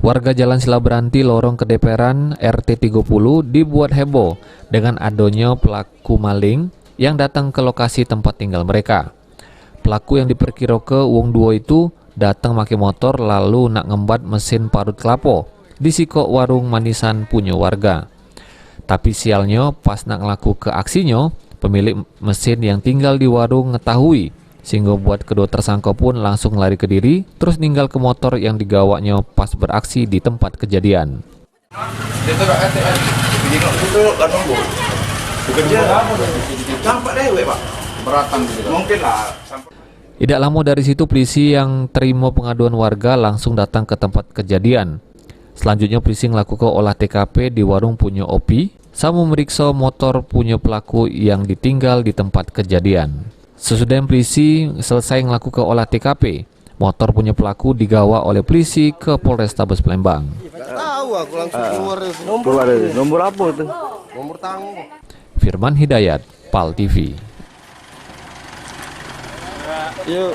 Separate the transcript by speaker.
Speaker 1: Warga Jalan Silaberanti lorong Kedeperan RT 30 dibuat heboh dengan adanya pelaku maling yang datang ke lokasi tempat tinggal mereka. Pelaku yang diperkirakan wong duo itu datang pakai motor lalu nak ngembat mesin parut kelapa di sikok warung manisan punya warga. Tapi sialnya pas nak ngelaku ke aksinya, pemilik mesin yang tinggal di warung ngetahui, sehingga buat kedua tersangka pun langsung lari ke diri, terus ninggal ke motor yang digawaknya pas beraksi di tempat kejadian. Tidak lama dari situ polisi yang terima pengaduan warga langsung datang ke tempat kejadian. Selanjutnya polisi melakukan olah TKP di warung punya Opi, sama memeriksa motor punya pelaku yang ditinggal di tempat kejadian. Sesudah polisi selesai melakukan olah TKP, motor punya pelaku digawa oleh polisi ke Polrestabes Palembang.
Speaker 2: Tahu aku langsung keluar.
Speaker 3: Nomor apa itu?
Speaker 2: Nomor tanggung.
Speaker 1: Firman Hidayat, PAL TV.
Speaker 3: Yuk.